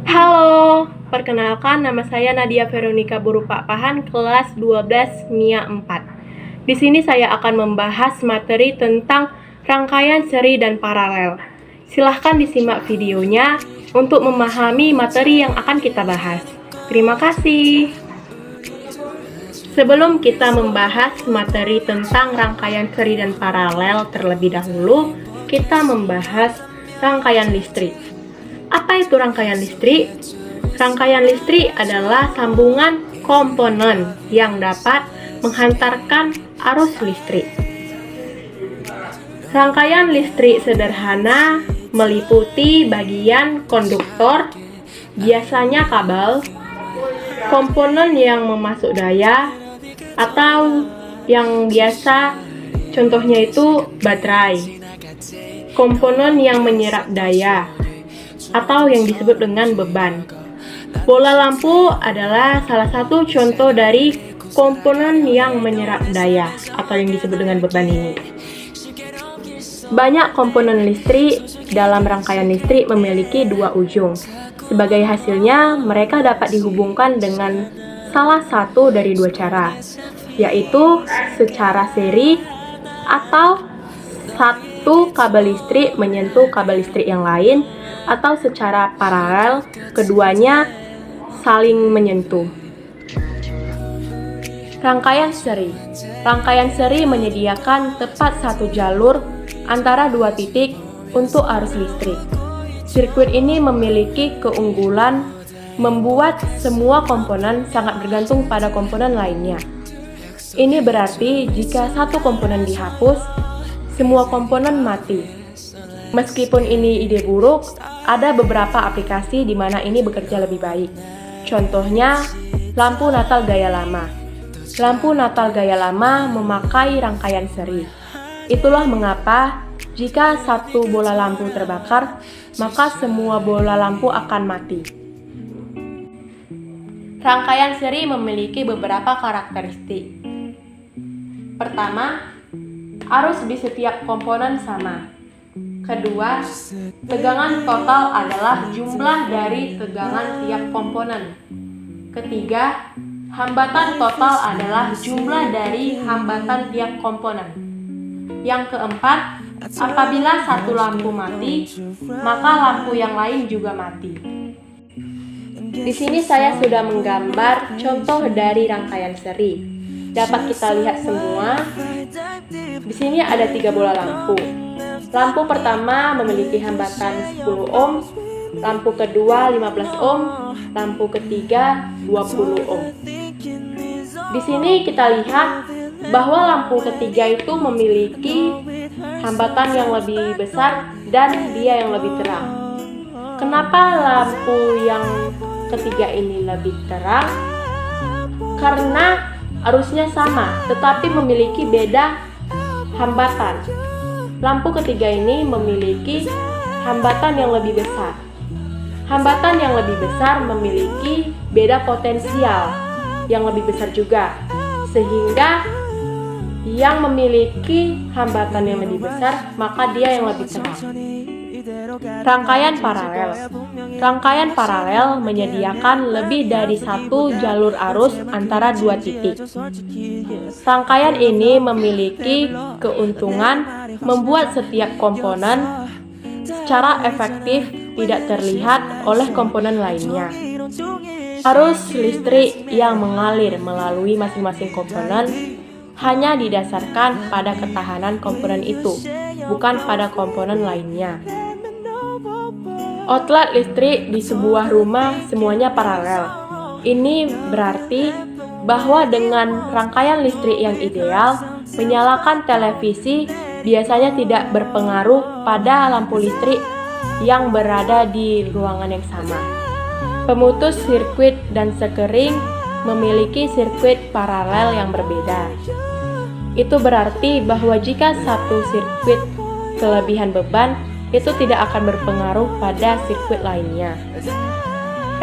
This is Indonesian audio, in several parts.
Halo, perkenalkan nama saya Nadia Veronica Burupakpahan, kelas 12 MIA 4. Di sini saya akan membahas materi tentang rangkaian seri dan paralel. Silahkan disimak videonya untuk memahami materi yang akan kita bahas. Terima kasih. Sebelum kita membahas materi tentang rangkaian seri dan paralel terlebih dahulu, kita membahas rangkaian listrik. Apa itu rangkaian listrik? Rangkaian listrik adalah sambungan komponen yang dapat menghantarkan arus listrik. Rangkaian listrik sederhana meliputi bagian konduktor, biasanya kabel, komponen yang memasuk daya, atau yang biasa contohnya itu baterai, komponen yang menyerap daya, atau yang disebut dengan beban. Bola lampu adalah salah satu contoh dari komponen yang menyerap daya atau yang disebut dengan beban ini. Banyak komponen listrik dalam rangkaian listrik memiliki dua ujung. Sebagai hasilnya, mereka dapat dihubungkan dengan salah satu dari dua cara, yaitu secara seri atau satu kabel listrik menyentuh kabel listrik yang lain, atau secara paralel, keduanya saling menyentuh. Rangkaian seri. Rangkaian seri menyediakan tepat satu jalur antara dua titik untuk arus listrik. Sirkuit ini memiliki keunggulan membuat semua komponen sangat bergantung pada komponen lainnya. Ini berarti jika satu komponen dihapus, semua komponen mati. Meskipun ini ide buruk, ada beberapa aplikasi di mana ini bekerja lebih baik. Contohnya, lampu Natal gaya lama. Lampu Natal gaya lama memakai rangkaian seri. Itulah mengapa jika satu bola lampu terbakar, maka semua bola lampu akan mati. Rangkaian seri memiliki beberapa karakteristik. Pertama, arus di setiap komponen sama. Kedua, tegangan total adalah jumlah dari tegangan tiap komponen. Ketiga, hambatan total adalah jumlah dari hambatan tiap komponen. Yang keempat, apabila satu lampu mati, maka lampu yang lain juga mati. Di sini saya sudah menggambar contoh dari rangkaian seri. Dapat kita lihat semua. Di sini ada 3 bola lampu. Lampu pertama memiliki hambatan 10 ohm, lampu kedua 15 ohm, lampu ketiga 20 ohm. Di sini kita lihat bahwa lampu ketiga itu memiliki hambatan yang lebih besar dan dia yang lebih terang. Kenapa lampu yang ketiga ini lebih terang? Karena arusnya sama, tetapi memiliki beda hambatan. Lampu ketiga ini memiliki hambatan yang lebih besar. Hambatan yang lebih besar memiliki beda potensial yang lebih besar juga, sehingga yang memiliki hambatan yang lebih besar, maka dia yang lebih terang. Rangkaian paralel. Rangkaian paralel menyediakan lebih dari satu jalur arus antara dua titik. Rangkaian ini memiliki keuntungan membuat setiap komponen secara efektif tidak terlihat oleh komponen lainnya. Arus listrik yang mengalir melalui masing-masing komponen hanya didasarkan pada ketahanan komponen itu, bukan pada komponen lainnya. Outlet listrik di sebuah rumah semuanya paralel. Ini berarti bahwa dengan rangkaian listrik yang ideal, menyalakan televisi biasanya tidak berpengaruh pada lampu listrik yang berada di ruangan yang sama. Pemutus sirkuit dan sekering memiliki sirkuit paralel yang berbeda. Itu berarti bahwa jika satu sirkuit kelebihan beban, itu tidak akan berpengaruh pada sirkuit lainnya.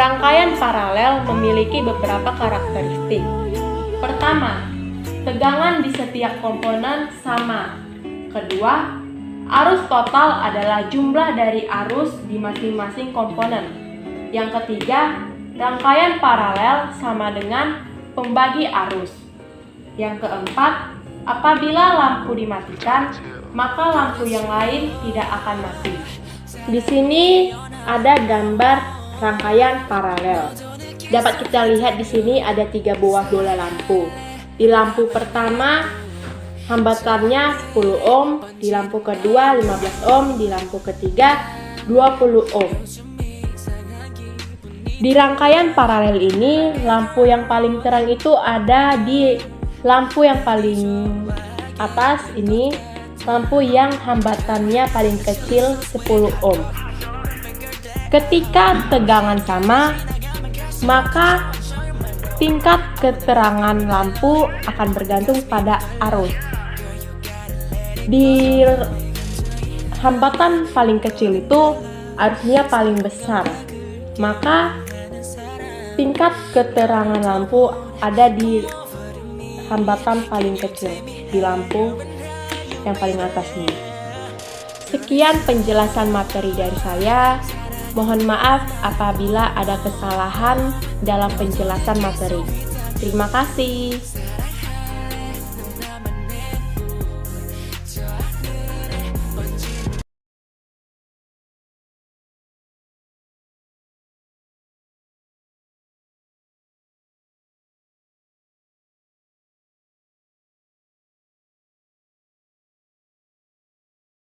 Rangkaian paralel memiliki beberapa karakteristik. Pertama, tegangan di setiap komponen sama. Kedua, arus total adalah jumlah dari arus di masing-masing komponen. Yang ketiga, rangkaian paralel sama dengan pembagi arus. Yang keempat, apabila lampu dimatikan, maka lampu yang lain tidak akan mati. Di sini ada gambar rangkaian paralel. Dapat kita lihat di sini ada 3 buah bola lampu. Di lampu pertama hambatannya 10 ohm, di lampu kedua 15 ohm, di lampu ketiga 20 ohm. Di rangkaian paralel ini, lampu yang paling terang itu ada di lampu yang paling atas ini, lampu yang hambatannya paling kecil 10 ohm. Ketika tegangan sama, maka tingkat keterangan lampu akan bergantung pada arus. Di hambatan paling kecil itu arusnya paling besar, maka tingkat keterangan lampu ada di hambatan paling kecil, di lampu yang paling atas ini. Sekian penjelasan materi dari saya. Mohon maaf apabila ada kesalahan dalam penjelasan materi. Terima kasih.